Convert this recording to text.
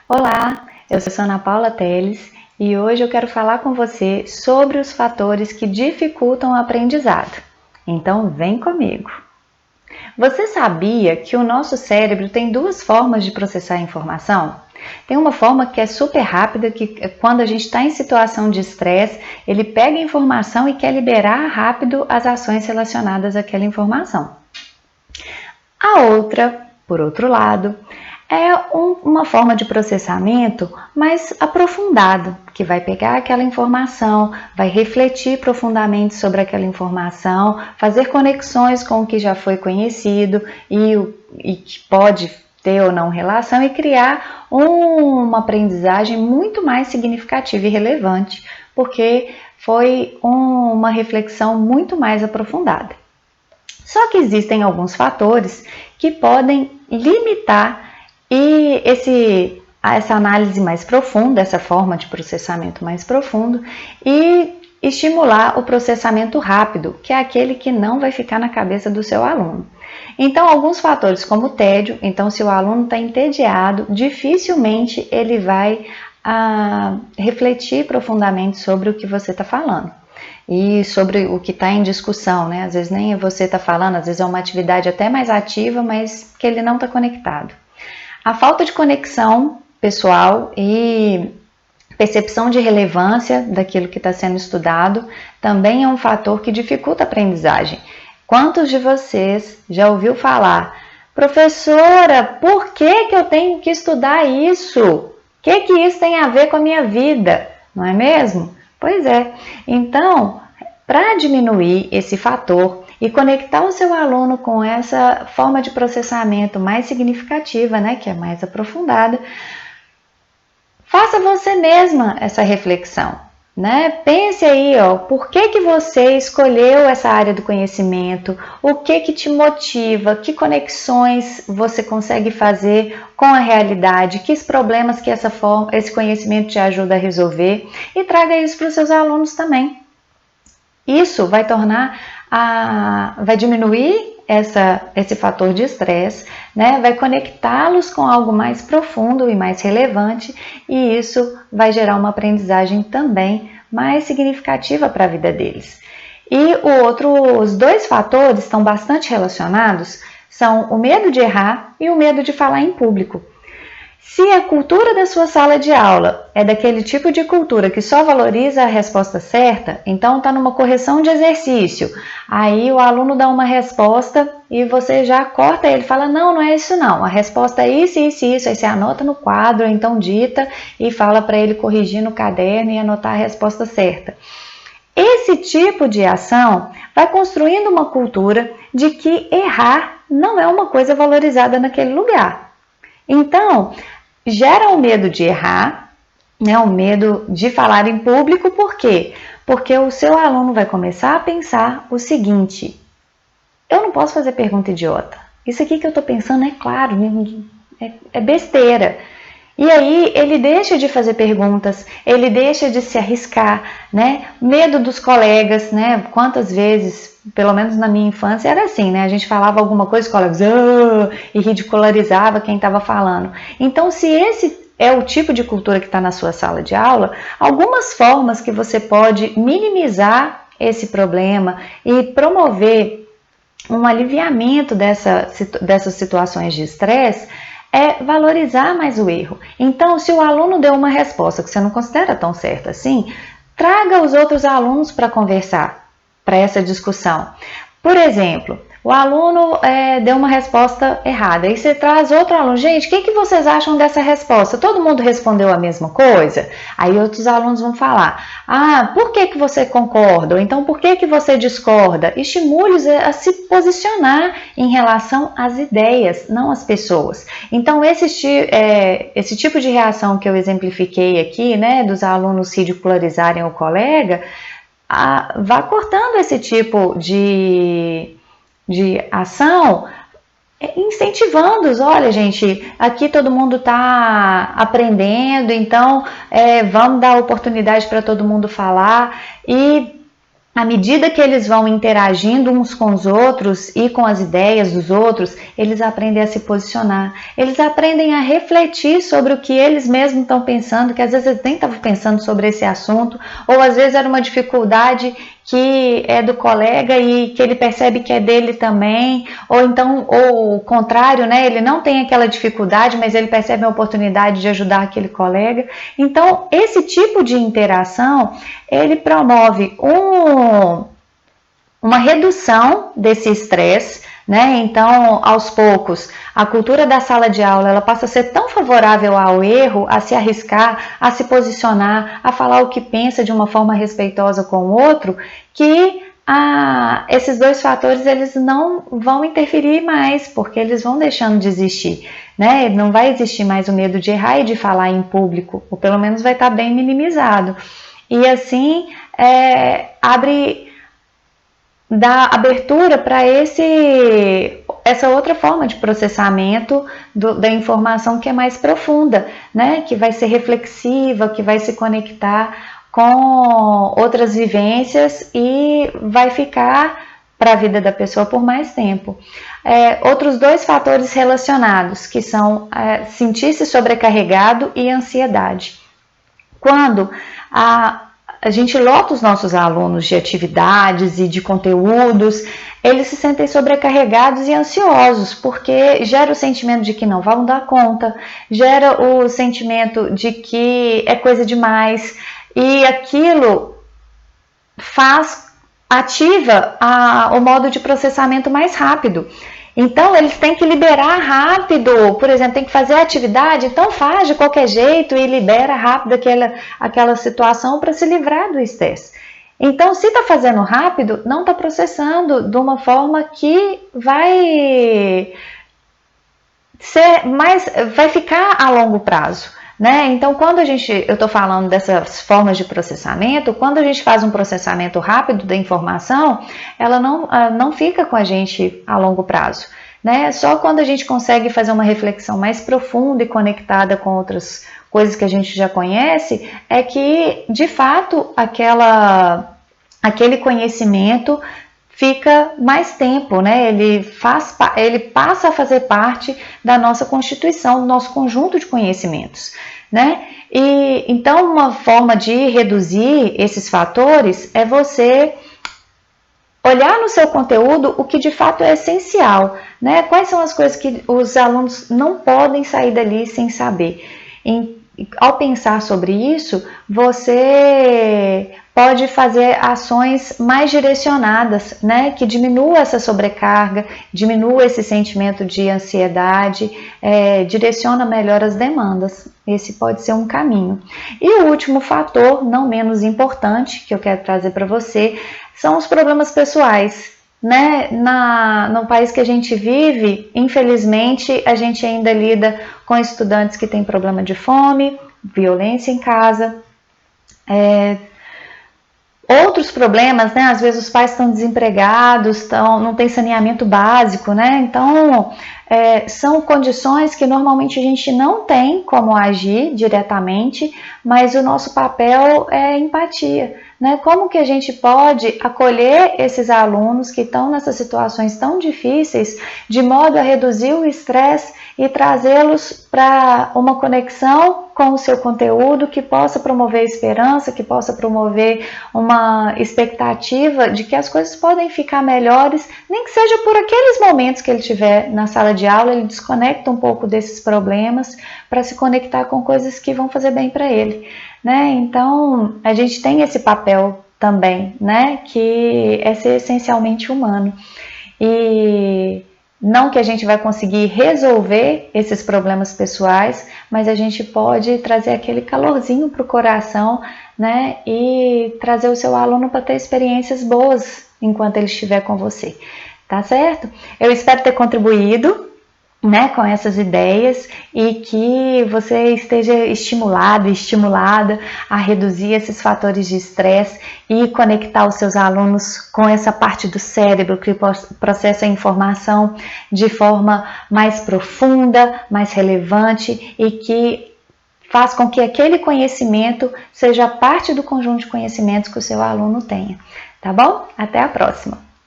Olá, eu sou Ana Paula Teles e hoje eu quero falar com você sobre os fatores que dificultam o aprendizado. Então vem comigo! Você sabia que o nosso cérebro tem duas formas de processar a informação? Tem uma forma que é super rápida, que quando a gente está em situação de estresse, ele pega a informação e quer liberar rápido as ações relacionadas àquela informação. A outra, por outro lado, é uma forma de processamento mais aprofundado, que vai pegar aquela informação, vai refletir profundamente sobre aquela informação, fazer conexões com o que já foi conhecido e que pode ter ou não relação e criar uma aprendizagem muito mais significativa e relevante, porque foi uma reflexão muito mais aprofundada. Só que existem alguns fatores que podem limitar essa análise mais profunda, essa forma de processamento mais profundo e estimular o processamento rápido, que é aquele que não vai ficar na cabeça do seu aluno. Então, alguns fatores como o tédio, então se o aluno está entediado, dificilmente ele vai refletir profundamente sobre o que você está falando. E sobre o que está em discussão, né? Às vezes nem você está falando, às vezes é uma atividade até mais ativa, mas que ele não está conectado. A falta de conexão pessoal e percepção de relevância daquilo que está sendo estudado também é um fator que dificulta a aprendizagem. Quantos de vocês já ouviu falar, professora, por que eu tenho que estudar isso? O que isso tem a ver com a minha vida? Não é mesmo? Pois é. Então, para diminuir esse fator e conectar o seu aluno com essa forma de processamento mais significativa, né, que é mais aprofundada, faça você mesma essa reflexão, né? Pense aí, por que você escolheu essa área do conhecimento, o que te motiva, que conexões você consegue fazer com a realidade, que problemas que esse conhecimento te ajuda a resolver e traga isso para os seus alunos também. Isso vai vai diminuir esse fator de estresse, né? Vai conectá-los com algo mais profundo e mais relevante, e isso vai gerar uma aprendizagem também mais significativa para a vida deles. E os dois fatores estão bastante relacionados, são o medo de errar e o medo de falar em público. Se a cultura da sua sala de aula é daquele tipo de cultura que só valoriza a resposta certa, então está numa correção de exercício. Aí o aluno dá uma resposta e você já corta ele, fala, não é isso não, a resposta é isso, isso, isso. Aí você anota no quadro, então dita e fala para ele corrigir no caderno e anotar a resposta certa. Esse tipo de ação vai construindo uma cultura de que errar não é uma coisa valorizada naquele lugar. Então, gera o medo de errar, né, o medo de falar em público, por quê? Porque o seu aluno vai começar a pensar o seguinte, eu não posso fazer pergunta idiota, isso aqui que eu estou pensando é claro, é besteira. E aí ele deixa de fazer perguntas, ele deixa de se arriscar, né? Medo dos colegas, né? Quantas vezes, pelo menos na minha infância, era assim, né? A gente falava alguma coisa, os colegas e ridicularizava quem estava falando. Então, se esse é o tipo de cultura que está na sua sala de aula, algumas formas que você pode minimizar esse problema e promover um aliviamento dessas situações de estresse é valorizar mais o erro. Então, se o aluno deu uma resposta que você não considera tão certa assim, traga os outros alunos para conversar, para essa discussão. Por exemplo, o aluno deu uma resposta errada, aí você traz outro aluno, gente, o que vocês acham dessa resposta? Todo mundo respondeu a mesma coisa? Aí outros alunos vão falar, por que você concorda? Ou então, por que você discorda? Estimule-os a se posicionar em relação às ideias, não às pessoas. Então, esse tipo de reação que eu exemplifiquei aqui, né, dos alunos ridicularizarem o colega, vá cortando esse tipo de ação, incentivando-os, olha gente, aqui todo mundo está aprendendo, então vamos dar oportunidade para todo mundo falar e à medida que eles vão interagindo uns com os outros e com as ideias dos outros, eles aprendem a se posicionar, eles aprendem a refletir sobre o que eles mesmos estão pensando, que às vezes eles nem estavam pensando sobre esse assunto, ou às vezes era uma dificuldade que é do colega e que ele percebe que é dele também, ou então, ou o contrário, né? Ele não tem aquela dificuldade, mas ele percebe a oportunidade de ajudar aquele colega. Então, esse tipo de interação, ele promove uma redução desse estresse, né? Então, aos poucos, a cultura da sala de aula ela passa a ser tão favorável ao erro, a se arriscar, a se posicionar, a falar o que pensa de uma forma respeitosa com o outro, que esses dois fatores eles não vão interferir mais, porque eles vão deixando de existir, né? Não vai existir mais o medo de errar e de falar em público, ou pelo menos vai estar bem minimizado. E assim, dá abertura para essa outra forma de processamento da informação que é mais profunda, né? Que vai ser reflexiva, que vai se conectar com outras vivências e vai ficar para a vida da pessoa por mais tempo. Outros dois fatores relacionados, que são sentir-se sobrecarregado e ansiedade. Quando a gente lota os nossos alunos de atividades e de conteúdos, eles se sentem sobrecarregados e ansiosos, porque gera o sentimento de que não vão dar conta, gera o sentimento de que é coisa demais, e aquilo ativa o modo de processamento mais rápido. Então, eles têm que liberar rápido, por exemplo, tem que fazer a atividade, então faz de qualquer jeito e libera rápido aquela situação para se livrar do estresse. Então, se está fazendo rápido, não está processando de uma forma que vai ficar a longo prazo. Né? Então, quando eu estou falando dessas formas de processamento, quando a gente faz um processamento rápido da informação, ela não fica com a gente a longo prazo. Né? Só quando a gente consegue fazer uma reflexão mais profunda e conectada com outras coisas que a gente já conhece, é que, de fato, aquele conhecimento fica mais tempo, né? Ele passa a fazer parte da nossa constituição, do nosso conjunto de conhecimentos, né? E então uma forma de reduzir esses fatores é você olhar no seu conteúdo o que de fato é essencial, né? Quais são as coisas que os alunos não podem sair dali sem saber. Ao pensar sobre isso, você pode fazer ações mais direcionadas, né, que diminua essa sobrecarga, diminua esse sentimento de ansiedade, direciona melhor as demandas. Esse pode ser um caminho. E o último fator, não menos importante, que eu quero trazer para você, são os problemas pessoais. Né? No país que a gente vive, infelizmente, a gente ainda lida com estudantes que têm problema de fome, violência em casa, outros problemas, né? Às vezes os pais estão desempregados, não tem saneamento básico, né? Então, são condições que normalmente a gente não tem como agir diretamente, mas o nosso papel é empatia, né? Como que a gente pode acolher esses alunos que estão nessas situações tão difíceis, de modo a reduzir o estresse e trazê-los para uma conexão com o seu conteúdo que possa promover esperança, que possa promover uma expectativa de que as coisas podem ficar melhores, nem que seja por aqueles momentos que ele estiver na sala de aula, ele desconecta um pouco desses problemas para se conectar com coisas que vão fazer bem para ele, né? Então, a gente tem esse papel também, né? Que é ser essencialmente humano. E não que a gente vai conseguir resolver esses problemas pessoais, mas a gente pode trazer aquele calorzinho para o coração, né? E trazer o seu aluno para ter experiências boas enquanto ele estiver com você, tá certo? Eu espero ter contribuído, né, com essas ideias e que você esteja estimulado e estimulada a reduzir esses fatores de estresse e conectar os seus alunos com essa parte do cérebro que processa a informação de forma mais profunda, mais relevante e que faz com que aquele conhecimento seja parte do conjunto de conhecimentos que o seu aluno tenha. Tá bom? Até a próxima!